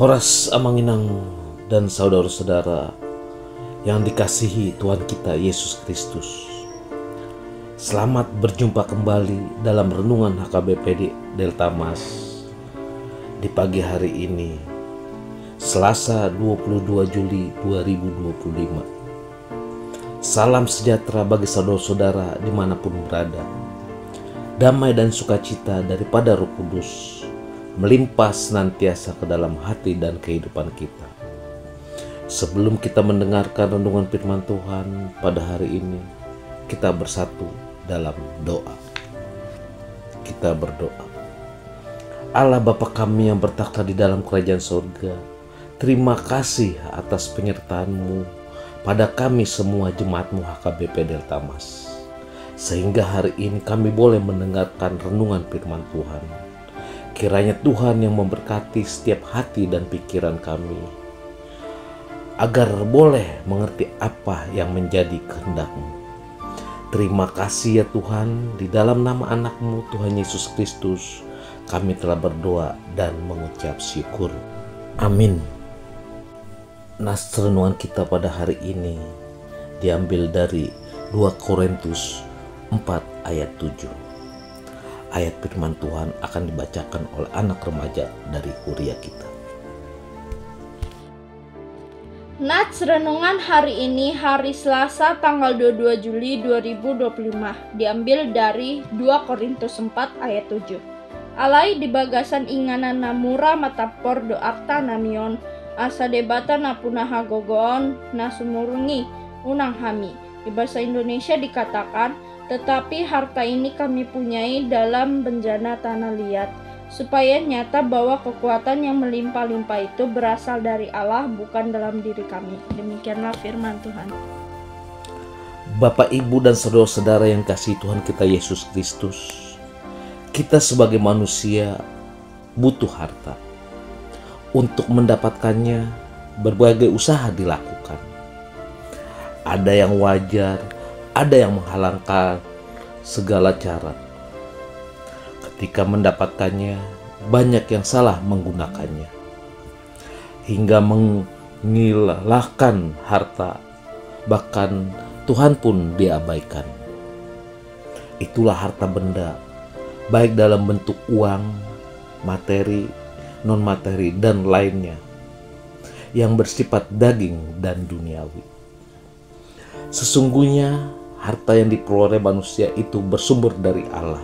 Horas Amanginang dan saudara-saudara yang dikasihi Tuhan kita Yesus Kristus, selamat berjumpa kembali dalam renungan HKBP Delta Mas di pagi hari ini, Selasa 22 Juli 2025. Salam sejahtera bagi saudara-saudara dimanapun berada. Damai dan sukacita daripada Roh Kudus melimpah senantiasa ke dalam hati dan kehidupan kita. Sebelum kita mendengarkan renungan firman Tuhan pada hari ini, kita bersatu dalam doa. Kita berdoa. Allah Bapa kami yang bertakhta di dalam kerajaan surga, terima kasih atas penyertaan-Mu pada kami semua jemaat-Mu HKBP Delta Mas. Sehingga hari ini kami boleh mendengarkan renungan firman Tuhan. Kiranya Tuhan yang memberkati setiap hati dan pikiran kami, agar boleh mengerti apa yang menjadi kehendak-Mu. Terima kasih ya Tuhan, di dalam nama anak-Mu Tuhan Yesus Kristus, kami telah berdoa dan mengucap syukur. Amin. Nas renungan kita pada hari ini diambil dari 2 Korintus 4 ayat 7. Ayat firman Tuhan akan dibacakan oleh anak remaja dari kuria kita. Nats renungan hari ini hari Selasa tanggal 22 Juli 2025 diambil dari 2 Korintus 4 ayat 7. Alai di bagasan inganan namura matapor doakta namion asa debata napunaha gogoon nasumurungi unang hami. Di bahasa Indonesia dikatakan, tetapi harta ini kami punyai dalam bencana tanah liat, supaya nyata bahwa kekuatan yang melimpah-limpah itu berasal dari Allah, bukan dalam diri kami. Demikianlah firman Tuhan. Bapak, Ibu, dan saudara-saudara yang kasih Tuhan kita Yesus Kristus, kita sebagai manusia butuh harta. Untuk mendapatkannya, berbagai usaha dilakukan. Ada yang wajar, ada yang menghalangkan segala cara. Ketika mendapatkannya, banyak yang salah menggunakannya, hingga menghilangkan harta, bahkan Tuhan pun diabaikan. Itulah harta benda, baik dalam bentuk uang, materi, non-materi, dan lainnya, yang bersifat daging dan duniawi. Sesungguhnya harta yang diperoleh manusia itu bersumber dari Allah.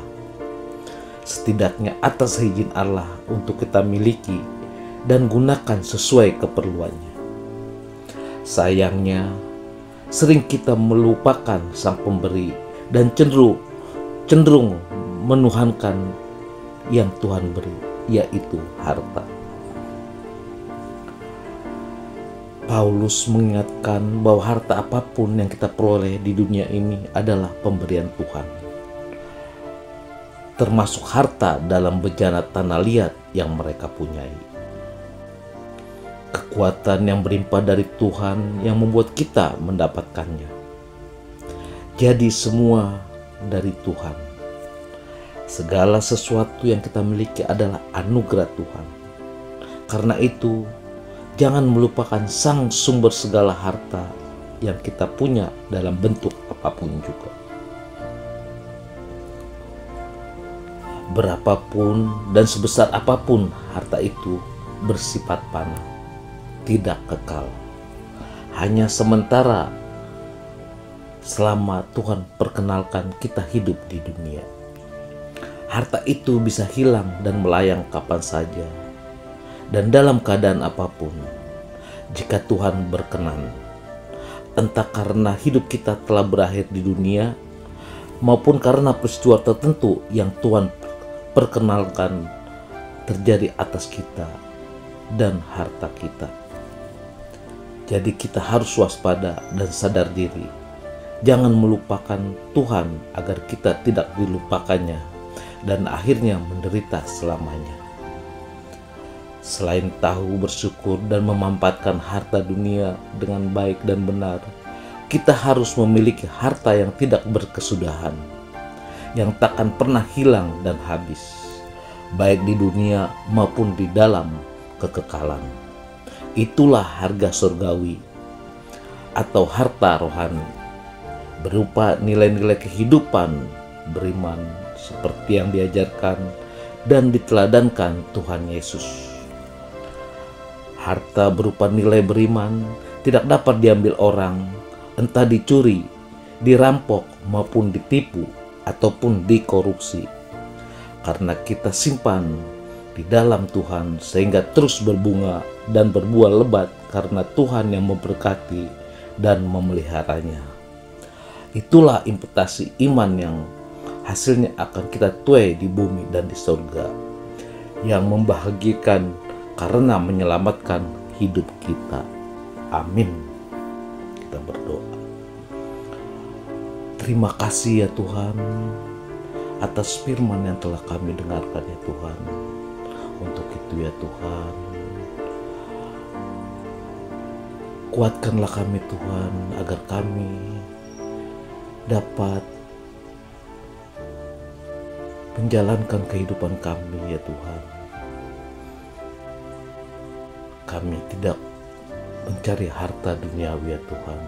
Setidaknya atas izin Allah untuk kita miliki dan gunakan sesuai keperluannya. Sayangnya, sering kita melupakan sang pemberi dan cenderung menuhankan yang Tuhan beri, yaitu harta. Paulus mengingatkan bahwa harta apapun yang kita peroleh di dunia ini adalah pemberian Tuhan, termasuk harta dalam bejana tanah liat yang mereka punyai. Kekuatan yang berlimpah dari Tuhan yang membuat kita mendapatkannya. Jadi semua dari Tuhan. Segala sesuatu yang kita miliki adalah anugerah Tuhan. Karena itu, jangan melupakan sang sumber segala harta yang kita punya dalam bentuk apapun juga. Berapapun dan sebesar apapun harta itu bersifat fana, tidak kekal. Hanya sementara selama Tuhan perkenalkan kita hidup di dunia. Harta itu bisa hilang dan melayang kapan saja, dan dalam keadaan apapun, jika Tuhan berkenan, entah karena hidup kita telah berakhir di dunia, maupun karena peristiwa tertentu yang Tuhan perkenalkan terjadi atas kita dan harta kita. Jadi kita harus waspada dan sadar diri, jangan melupakan Tuhan agar kita tidak dilupakannya dan akhirnya menderita selamanya. Selain tahu bersyukur dan memanfaatkan harta dunia dengan baik dan benar, kita harus memiliki harta yang tidak berkesudahan, yang takkan pernah hilang dan habis, baik di dunia maupun di dalam kekekalan. Itulah harga surgawi atau harta rohani, berupa nilai-nilai kehidupan beriman seperti yang diajarkan dan diteladankan Tuhan Yesus. Harta berupa nilai beriman tidak dapat diambil orang, entah dicuri, dirampok maupun ditipu ataupun dikorupsi, karena kita simpan di dalam Tuhan sehingga terus berbunga dan berbuah lebat karena Tuhan yang memberkati dan memeliharanya. Itulah imputasi iman yang hasilnya akan kita tuai di bumi dan di surga, yang membahagiakan karena menyelamatkan hidup kita. Amin. Kita berdoa. Terima kasih ya Tuhan atas firman yang telah kami dengarkan ya Tuhan. Untuk itu ya Tuhan, kuatkanlah kami Tuhan agar kami dapat menjalankan kehidupan kami ya Tuhan. Kami tidak mencari harta duniawi ya Tuhan.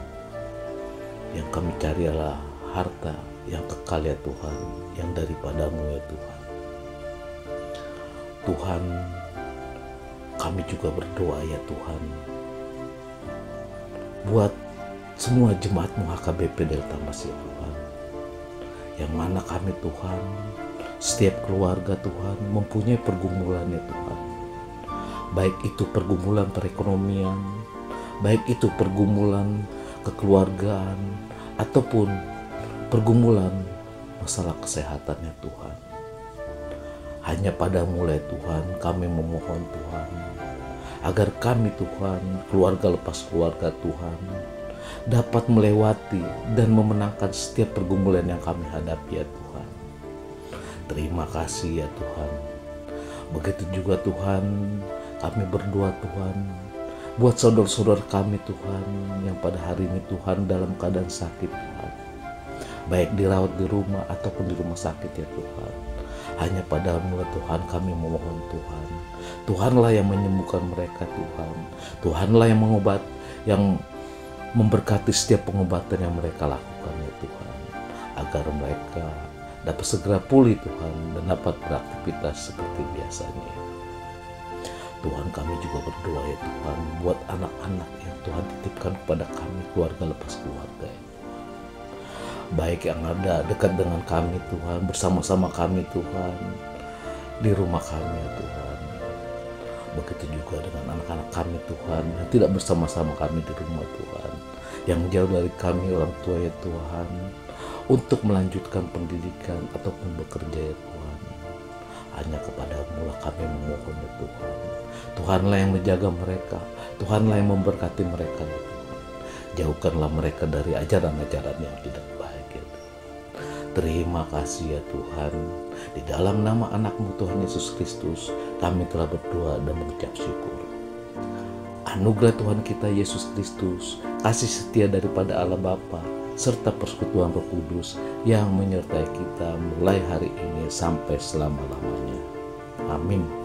Yang kami cari adalah harta yang kekal ya Tuhan, yang daripadamu ya Tuhan. Tuhan, kami juga berdoa ya Tuhan, buat semua jemaat-Mu HKBP Delta Mas ya Tuhan, yang mana kami Tuhan, setiap keluarga Tuhan mempunyai pergumulan ya Tuhan, baik itu pergumulan perekonomian, baik itu pergumulan kekeluargaan, ataupun pergumulan masalah kesehatan ya Tuhan. Hanya pada-Mu ya Tuhan kami memohon Tuhan, agar kami Tuhan, keluarga lepas keluarga Tuhan, dapat melewati dan memenangkan setiap pergumulan yang kami hadapi ya Tuhan. Terima kasih ya Tuhan. Begitu juga Tuhan, kami berdoa Tuhan, buat saudara-saudara kami Tuhan, yang pada hari ini Tuhan dalam keadaan sakit Tuhan, baik dirawat di rumah ataupun di rumah sakit ya Tuhan. Hanya pada-Mu Tuhan kami memohon Tuhan. Tuhanlah yang menyembuhkan mereka Tuhan. Tuhanlah yang mengobat, yang memberkati setiap pengobatan yang mereka lakukan ya Tuhan, agar mereka dapat segera pulih Tuhan dan dapat beraktivitas seperti biasanya. Tuhan, kami juga berdoa ya Tuhan, buat anak-anak yang Tuhan titipkan kepada kami, keluarga lepas keluarga ya. Baik yang ada dekat dengan kami Tuhan, bersama-sama kami Tuhan, di rumah kami ya Tuhan. Begitu juga dengan anak-anak kami Tuhan, yang tidak bersama-sama kami di rumah Tuhan, yang jauh dari kami orang tua ya Tuhan, untuk melanjutkan pendidikan ataupun bekerja ya Tuhan. Hanya kepada-Mu lah kami memohon ya Tuhan. Tuhanlah yang menjaga mereka, Tuhanlah yang memberkati mereka ya Tuhan. Jauhkanlah mereka dari ajaran-ajaran yang tidak baik ya Tuhan. Terima kasih ya Tuhan. Di dalam nama anak-Mu Tuhan Yesus Kristus, kami telah berdoa dan mengucap syukur. Anugerah Tuhan kita Yesus Kristus, kasih setia daripada Allah Bapa, serta persekutuan Roh Kudus yang menyertai kita mulai hari ini sampai selama-lamanya. Amin.